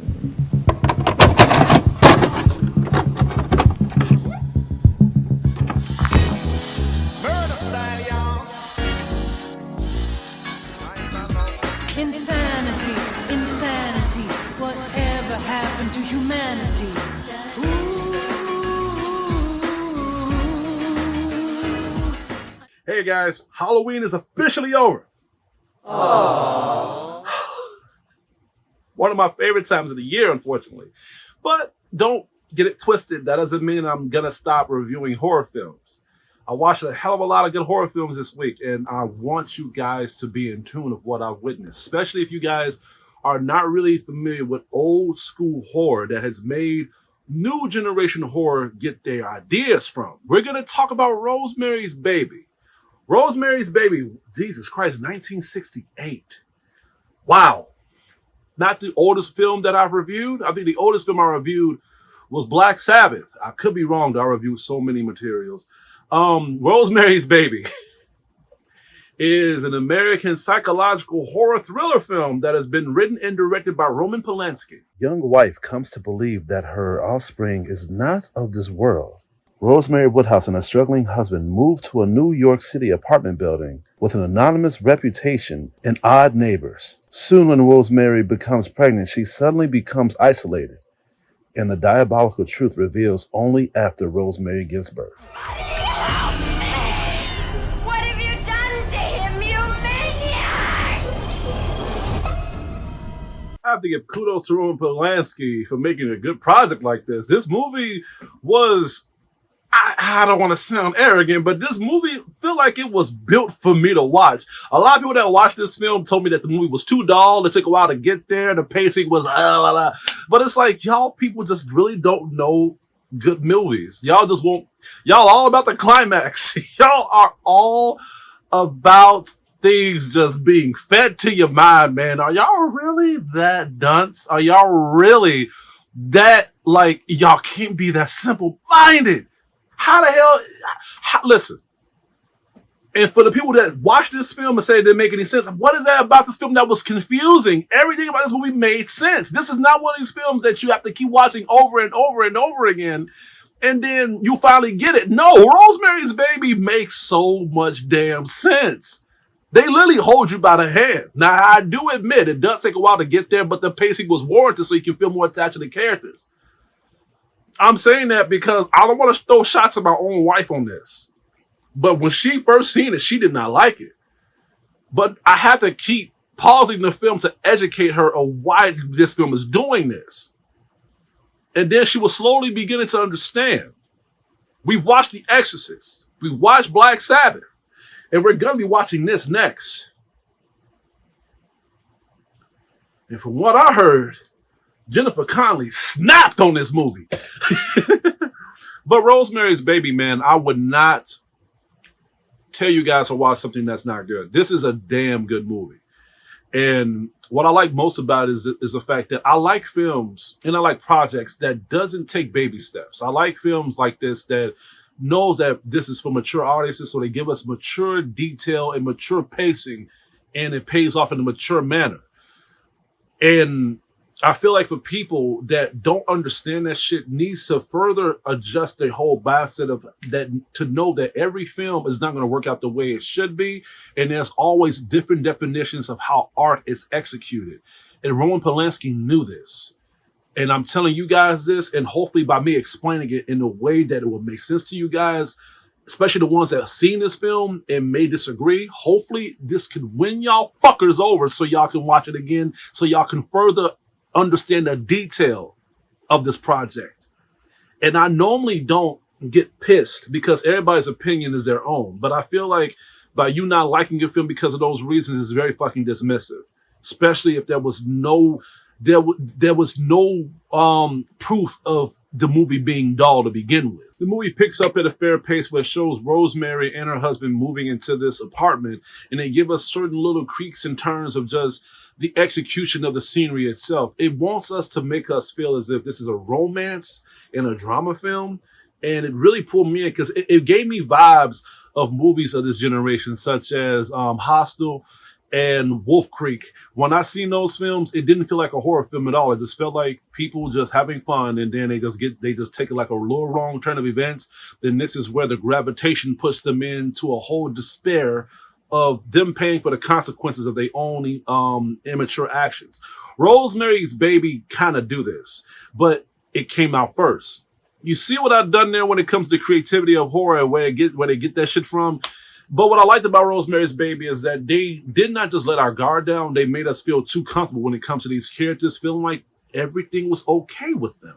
Insanity, insanity, whatever happened to humanity? Ooh. Hey guys, Halloween is officially over. Aww. One of my favorite times of the year, unfortunately. But don't get it twisted. That doesn't mean I'm gonna stop reviewing horror films. I watched a hell of a lot of good horror films this week, and I want you guys to be in tune of what I've witnessed, especially if you guys are not really familiar with old school horror that has made new generation horror get their ideas from. We're going to talk about Rosemary's Baby. Rosemary's Baby, Jesus Christ, 1968. Wow. Not the oldest film that I've reviewed. I think the oldest film I reviewed was Black Sabbath. I could be wrong, though. I reviewed so many materials. Rosemary's Baby is an American psychological horror thriller film that has been written and directed by Roman Polanski. Young wife comes to believe that her offspring is not of this world. Rosemary Woodhouse and her struggling husband move to a New York City apartment building with an anonymous reputation and odd neighbors. Soon when Rosemary becomes pregnant, she suddenly becomes isolated, and the diabolical truth reveals only after Rosemary gives birth. I have to give kudos to Roman Polanski for making a good project like this. This movie was, I don't want to sound arrogant, but this movie feel like it was built for me to watch. A lot of people that watched this film told me that the movie was too dull. It took a while to get there. The pacing was, but it's like y'all people just really don't know good movies. Y'all just won't. Y'all all about the climax. Y'all are all about things just being fed to your mind, man. Are y'all really that dunce? Are y'all really that, like, y'all can't be that simple-minded? How the hell? Listen. And for the people that watch this film and say it didn't make any sense, what is that about this film that was confusing? Everything about this movie made sense. This is not one of these films that you have to keep watching over and over and over again, and then you finally get it. No, Rosemary's Baby makes so much damn sense. They literally hold you by the hand. Now, I do admit it does take a while to get there, but the pacing was warranted so you can feel more attached to the characters. I'm saying that because I don't want to throw shots at my own wife on this. But when she first seen it, she did not like it. But I have to keep pausing the film to educate her on why this film is doing this. And then she was slowly beginning to understand. We've watched The Exorcist. We've watched Black Sabbath. And we're going to be watching this next. And from what I heard, Jennifer Connelly snapped on this movie. But Rosemary's Baby, man, I would not tell you guys to watch something that's not good. This is a damn good movie. And what I like most about it is the fact that I like films and I like projects that doesn't take baby steps. I like films like this that knows that this is for mature audiences, so they give us mature detail and mature pacing, and it pays off in a mature manner. And I feel like for people that don't understand that shit needs to further adjust their whole mindset of that, to know that every film is not going to work out the way it should be, and there's always different definitions of how art is executed. And Roman Polanski knew this. And I'm telling you guys this, and hopefully by me explaining it in a way that it will make sense to you guys, especially the ones that have seen this film and may disagree, hopefully this could win y'all fuckers over so y'all can watch it again, so y'all can further understand the detail of this project. And I normally don't get pissed because everybody's opinion is their own, but I feel like by you not liking your film because of those reasons is very fucking dismissive, especially if there was no proof of the movie being dull to begin with. The movie picks up at a fair pace where it shows Rosemary and her husband moving into this apartment, and they give us certain little creaks and turns of just the execution of the scenery itself. It wants us to make us feel as if this is a romance and a drama film, and it really pulled me in because it gave me vibes of movies of this generation, such as Hostel and Wolf Creek. When I seen those films, it didn't feel like a horror film at all. It just felt like people just having fun, and then they just take like a little wrong turn of events. Then this is where the gravitation puts them into a whole despair of them paying for the consequences of their own immature actions. Rosemary's Baby kind of do this, but it came out first. You see what I've done there when it comes to creativity of horror, where they get that shit from. But what I liked about Rosemary's Baby is that they did not just let our guard down. They made us feel too comfortable when it comes to these characters, feeling like everything was okay with them.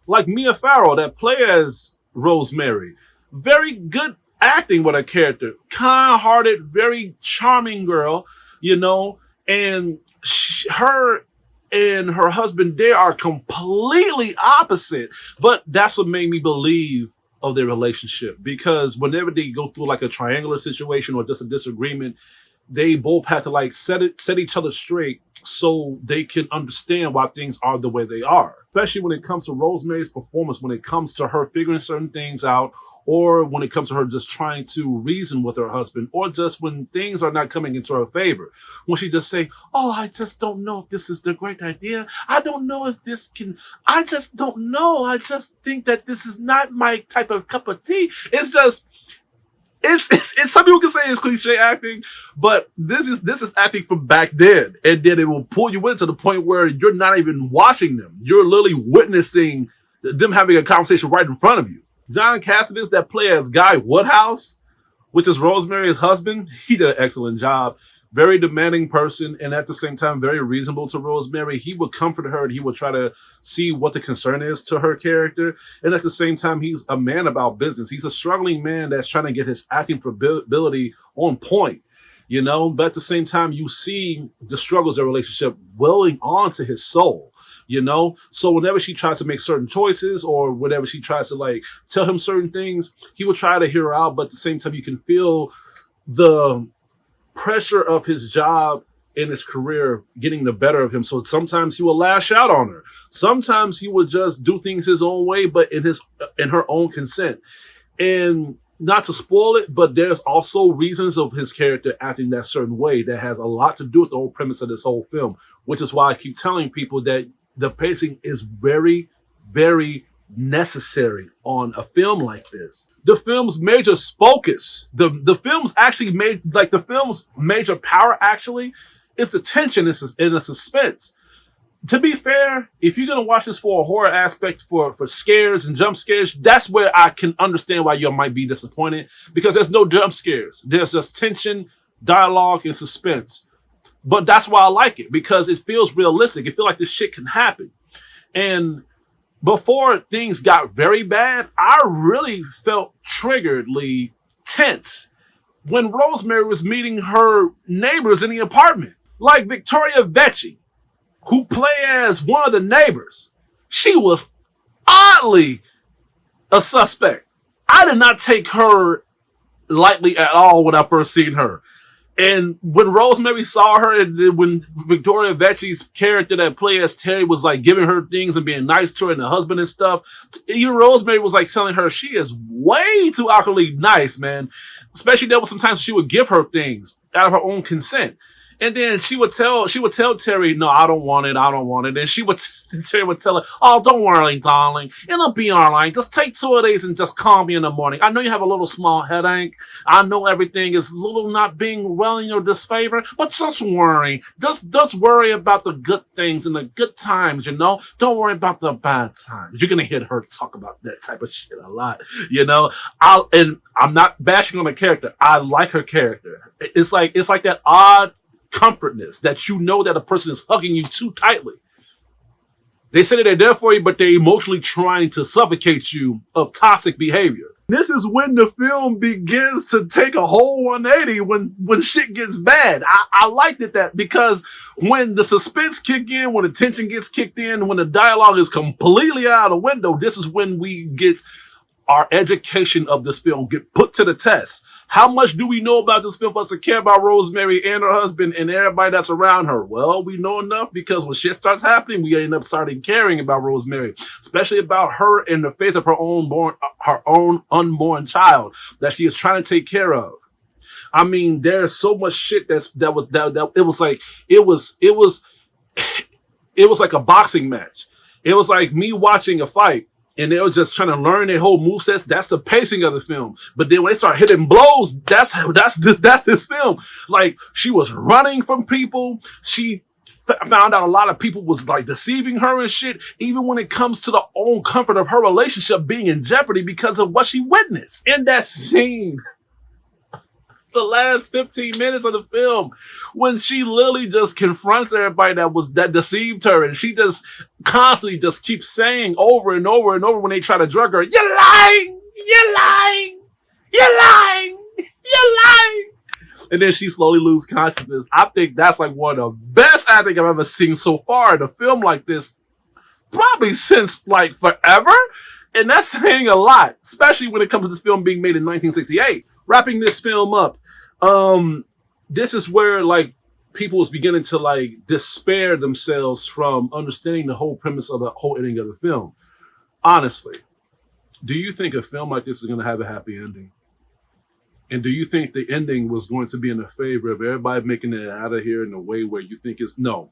Like Mia Farrow, that play as Rosemary, very good acting with a character, kind-hearted, very charming girl, you know, and her and her husband, they are completely opposite. But that's what made me believe of their relationship, because whenever they go through like a triangular situation or just a disagreement, they both have to like set each other straight so they can understand why things are the way they are. Especially when it comes to Rosemary's performance, when it comes to her figuring certain things out, or when it comes to her just trying to reason with her husband, or just when things are not coming into her favor. When she just say, "Oh, I just don't know if this is the great idea. I don't know if this can, I just don't know. I just think that this is not my type of cup of tea." It's just, it's some people can say it's cliche acting, but this is acting from back then, and then it will pull you into the point where you're not even watching them; you're literally witnessing them having a conversation right in front of you. John Cassavetes, that play as Guy Woodhouse, which is Rosemary's husband, he did an excellent job. Very demanding person, and at the same time very reasonable to Rosemary. He would comfort her, and he would try to see what the concern is to her character. And at the same time, he's a man about business. He's a struggling man that's trying to get his acting ability on point, you know. But at the same time, you see the struggles of the relationship welling onto his soul, you know. So whenever she tries to make certain choices, or whenever she tries to like tell him certain things, he will try to hear her out. But at the same time, you can feel the pressure of his job and his career getting the better of him. So sometimes he will lash out on her. Sometimes he will just do things his own way, but in her own consent. And not to spoil it, but there's also reasons of his character acting that certain way that has a lot to do with the whole premise of this whole film, which is why I keep telling people that the pacing is very, very necessary on a film like this. The film's major focus, the film's actually made, like the film's major power actually is the tension and the suspense. To be fair, if you're gonna watch this for a horror aspect, for scares and jump scares, that's where I can understand why you might be disappointed, because there's no jump scares. There's just tension, dialogue, and suspense. But that's why I like it, because it feels realistic. It feels like this shit can happen. And before things got very bad, I really felt triggeredly tense when Rosemary was meeting her neighbors in the apartment. Like Victoria Vecchi, who play as one of the neighbors, she was oddly a suspect. I did not take her lightly at all when I first seen her. And when Rosemary saw her, and when Victoria Vecchi's character that played as Terry was like giving her things and being nice to her and the husband and stuff, even Rosemary was like telling her she is way too awkwardly nice, man. Especially there was sometimes she would give her things out of her own consent. And then she would tell Terry, "No, I don't want it. I don't want it." And Terry would tell her, "Oh, don't worry, darling. It'll be all right. Just take 2 of these and just call me in the morning. I know you have a little small headache. I know everything is a little not being well in your disfavor, but just worry. Just worry about the good things and the good times, you know? Don't worry about the bad times." You're going to hear her talk about that type of shit a lot, you know? And I'm not bashing on the character. I like her character. It's like that odd comfortness that you know that a person is hugging you too tightly. They say that they're there for you, but they're emotionally trying to suffocate you of toxic behavior. This is when the film begins to take a whole 180 when shit gets bad. I liked it that because when the suspense kick in, when the tension gets kicked in, when the dialogue is completely out of the window, this is when we get our education of this film get put to the test. How much do we know about this film for us to care about Rosemary and her husband and everybody that's around her? Well, we know enough because when shit starts happening, we end up starting caring about Rosemary, especially about her and the faith of her own unborn child that she is trying to take care of. I mean, there's so much shit that it was like it was like a boxing match. It was like me watching a fight, and they was just trying to learn their whole movesets. That's the pacing of the film. But then when they start hitting blows, that's this film. Like, she was running from people. She found out a lot of people was like deceiving her and shit. Even when it comes to the own comfort of her relationship being in jeopardy because of what she witnessed in that scene. The last 15 minutes of the film, when she literally just confronts everybody that deceived her, and she just constantly just keeps saying over and over and over when they try to drug her, "You're lying, you're lying, you're lying, you're lying," and then she slowly loses consciousness. I think that's like one of the best acting I've ever seen so far in a film like this, probably since like forever, and that's saying a lot, especially when it comes to this film being made in 1968. Wrapping this film up, this is where like people was beginning to like despair themselves from understanding the whole premise of the whole ending of the film. Honestly, do you think a film like this is going to have a happy ending? And do you think the ending was going to be in the favor of everybody making it out of here in a way where you think it's no.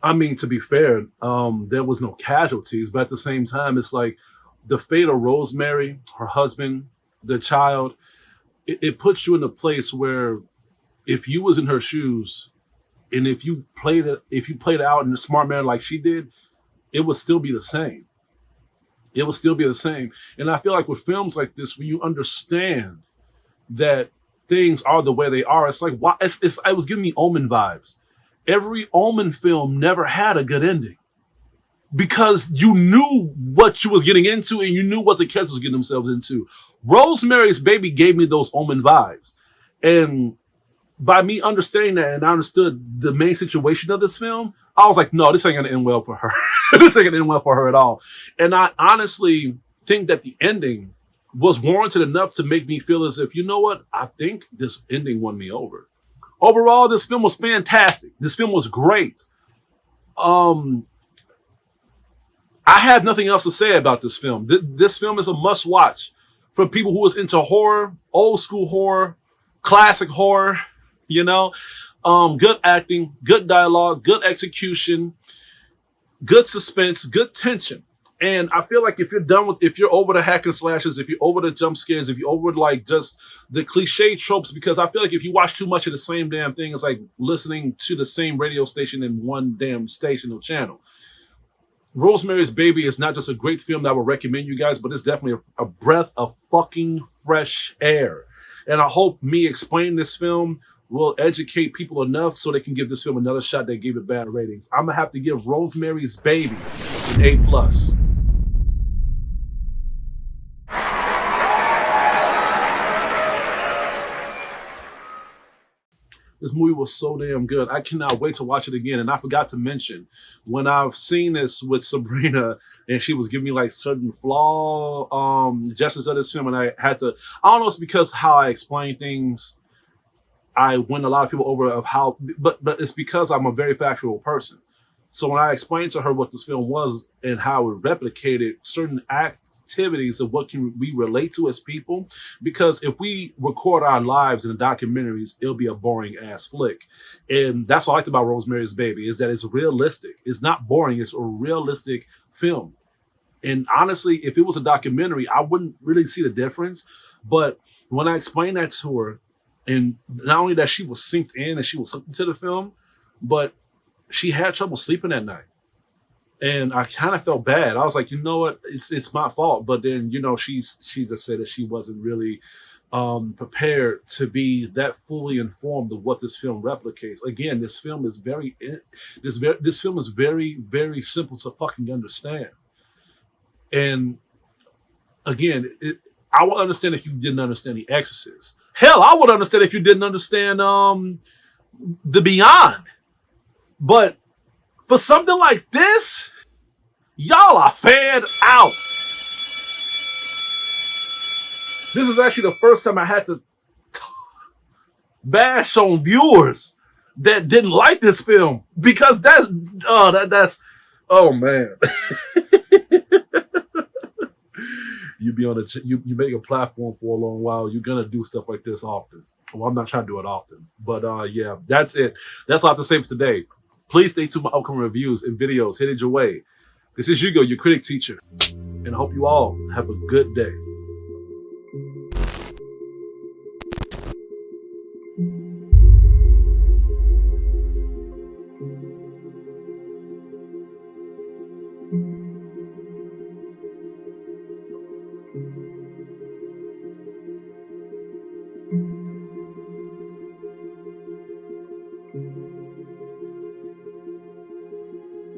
I mean, to be fair, there was no casualties, but at the same time, it's like the fate of Rosemary, her husband, the child, it puts you in a place where if you was in her shoes and if you played it out in a smart manner like she did, it would still be the same. It would still be the same. And I feel like with films like this, when you understand that things are the way they are, it's like, why? It was giving me Omen vibes. Every Omen film never had a good ending, because you knew what you was getting into and you knew what the characters was getting themselves into. Rosemary's Baby gave me those Omen vibes. And by me understanding that, and I understood the main situation of this film, I was like, no, this ain't gonna end well for her. This ain't gonna end well for her at all. And I honestly think that the ending was warranted enough to make me feel as if, you know what, I think this ending won me over. Overall, this film was fantastic. This film was great. I have nothing else to say about this film. This film is a must-watch for people who is into horror, old school horror, classic horror, you know. Good acting, good dialogue, good execution, good suspense, good tension. And I feel like if you're over the hack and slashes, if you're over the jump scares, if you're over like just the cliche tropes, because I feel like if you watch too much of the same damn thing, it's like listening to the same radio station in one damn station or channel. Rosemary's Baby is not just a great film that I would recommend you guys, but it's definitely a breath of fucking fresh air. And I hope me explaining this film will educate people enough so they can give this film another shot that gave it bad ratings. I'm gonna have to give Rosemary's Baby an A+. This movie was so damn good. I cannot wait to watch it again. And I forgot to mention, when I've seen this with Sabrina and she was giving me like certain flaw gestures of this film, and I don't know, it's because how I explain things, I win a lot of people over of how, but it's because I'm a very factual person. So when I explained to her what this film was and how it replicated certain activities of what can we relate to as people, because if we record our lives in the documentaries, it'll be a boring ass flick. And that's what I liked about Rosemary's Baby, is that it's realistic. It's not boring. It's a realistic film. And honestly, if it was a documentary, I wouldn't really see the difference. But when I explained that to her, and not only that she was synced in and she was hooked into the film, but she had trouble sleeping at night. And I kind of felt bad. I was like, you know what? It's my fault. But then, you know, she just said that she wasn't really prepared to be that fully informed of what this film replicates. Again, this film is very, very simple to fucking understand. And again, I would understand if you didn't understand The Exorcist. Hell, I would understand if you didn't understand The Beyond. But for something like this, y'all are fed out. This is actually the first time I had to bash on viewers that didn't like this film, because that's oh man. you be on you make a platform for a long while, you're gonna do stuff like this often. Well, I'm not trying to do it often, but yeah, that's it. That's all I have to say for today. Please stay tuned for my upcoming reviews and videos headed your way. This is Hugo, your critic teacher, and I hope you all have a good day.